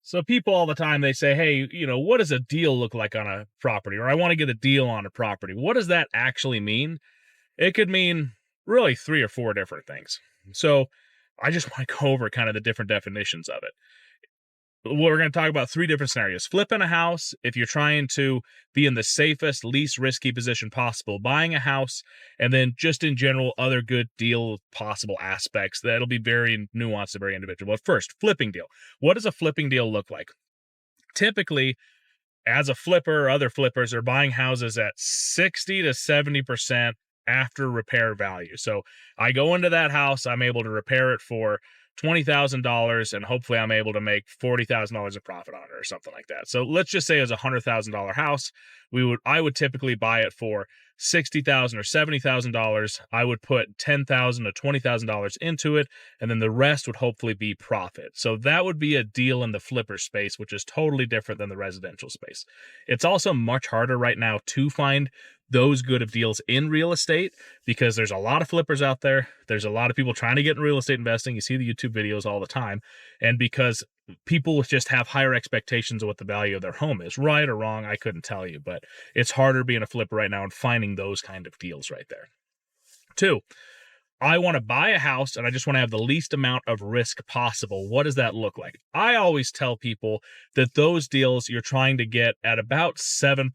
So people all the time, they say, hey, what does a deal look like on a property? Or I want to get a deal on a property. What does that actually mean? It could mean really 3 or 4 different things. So I just want to go over kind of the different definitions of it. We're going to talk about 3 different scenarios. Flipping a house, if you're trying to be in the safest, least risky position possible. Buying a house, and then just in general, other good deal possible aspects. That'll be very nuanced and very individual. But first, flipping deal. What does a flipping deal look like? Typically, as a flipper, other flippers are buying houses at 60 to 70% after repair value. So I go into that house, I'm able to repair it for $20,000, and hopefully I'm able to make $40,000 of profit on it or something like that. So let's just say it's a $100,000 house. I would typically buy it for $60,000 or $70,000. I would put $10,000 to $20,000 into it, and then the rest would hopefully be profit. So that would be a deal in the flipper space, which is totally different than the residential space. It's also much harder right now to find those good of deals in real estate because there's a lot of flippers out there. There's a lot of people trying to get in real estate investing. You see the YouTube videos all the time. And because people just have higher expectations of what the value of their home is, right or wrong, I couldn't tell you, but it's harder being a flipper right now and finding those kind of deals right there. 2, I want to buy a house and I just want to have the least amount of risk possible. What does that look like? I always tell people that those deals you're trying to get at about 7%.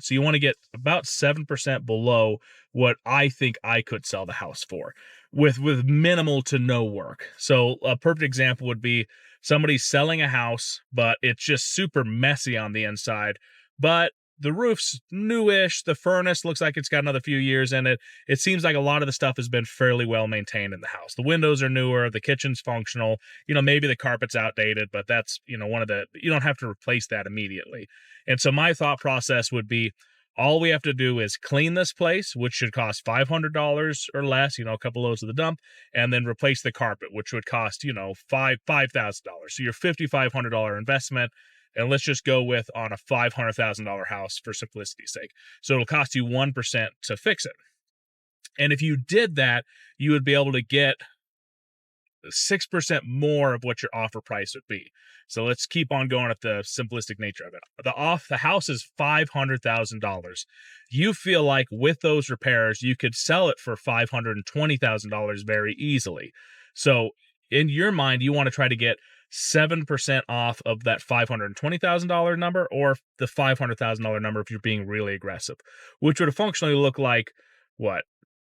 So you want to get about 7% below what I think I could sell the house for with minimal to no work. So a perfect example would be somebody's selling a house, but it's just super messy on the inside, but the roof's newish. The furnace looks like it's got another few years in it. It seems like a lot of the stuff has been fairly well maintained in the house. The windows are newer. The kitchen's functional. Maybe the carpet's outdated, but that's, you don't have to replace that immediately. And so my thought process would be, all we have to do is clean this place, which should cost $500 or less, a couple loads of the dump, and then replace the carpet, which would cost, $5,000. So your $5,500 investment. And let's just go with on a $500,000 house for simplicity's sake. So it'll cost you 1% to fix it. And if you did that, you would be able to get 6% more of what your offer price would be. So let's keep on going at the simplistic nature of it. The house is $500,000. You feel like with those repairs, you could sell it for $520,000 very easily. So in your mind, you want to try to get 7% off of that $520,000 number or the $500,000 number if you're being really aggressive, which would functionally look like what?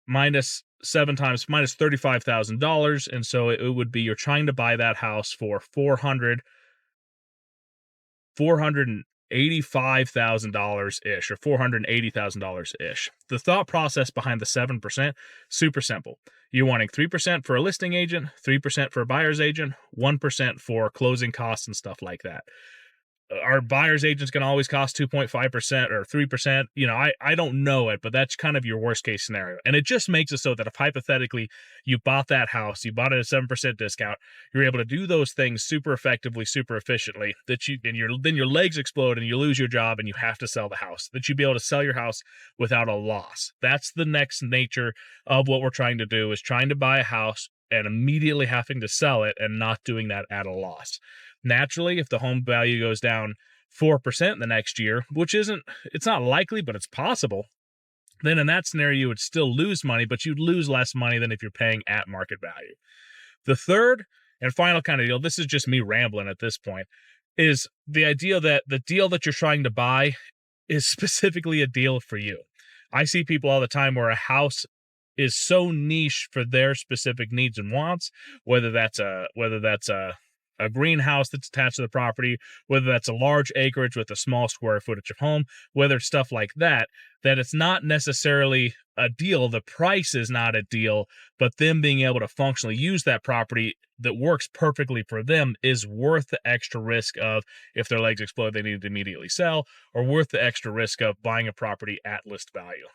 Minus 7 times minus $35,000. And so it would be you're trying to buy that house for $485,000 ish or $480,000 ish. The thought process behind the 7%, super simple. You're wanting 3% for a listing agent, 3% for a buyer's agent, 1% for closing costs and stuff like that. Our buyer's agent's going to always cost 2.5% or 3%. I don't know it, but that's kind of your worst case scenario. And it just makes it so that if hypothetically you bought that house, you bought it at a 7% discount, you're able to do those things super effectively, super efficiently, then your legs explode and you lose your job and you have to sell the house, that you'd be able to sell your house without a loss. That's the next nature of what we're trying to do, is trying to buy a house and immediately having to sell it and not doing that at a loss. Naturally, if the home value goes down 4% the next year, it's not likely, but it's possible, then in that scenario, you would still lose money, but you'd lose less money than if you're paying at market value. The third and final kind of deal, this is just me rambling at this point, is the idea that the deal that you're trying to buy is specifically a deal for you. I see people all the time where a house is so niche for their specific needs and wants, whether that's a greenhouse that's attached to the property, whether that's a large acreage with a small square footage of home, whether it's stuff like that, that it's not necessarily a deal. The price is not a deal, but them being able to functionally use that property that works perfectly for them is worth the extra risk of, if their legs explode, they need to immediately sell, or worth the extra risk of buying a property at list value.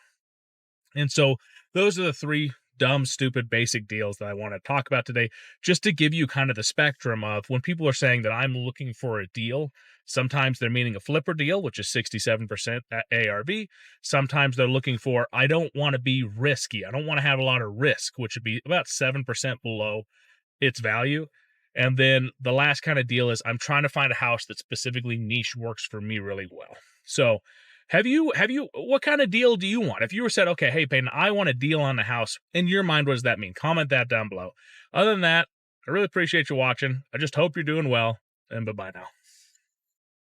And so those are the 3 dumb, stupid, basic deals that I want to talk about today, just to give you kind of the spectrum of when people are saying that I'm looking for a deal. Sometimes they're meaning a flipper deal, which is 67% ARV. Sometimes they're looking for, I don't want to be risky. I don't want to have a lot of risk, which would be about 7% below its value. And then the last kind of deal is I'm trying to find a house that specifically niche works for me really well. So have you what kind of deal do you want? If you were said, okay, hey Peyton, I want a deal on the house, in your mind, what does that mean? Comment that down below. Other than that, I really appreciate you watching. I just hope you're doing well, and bye-bye now.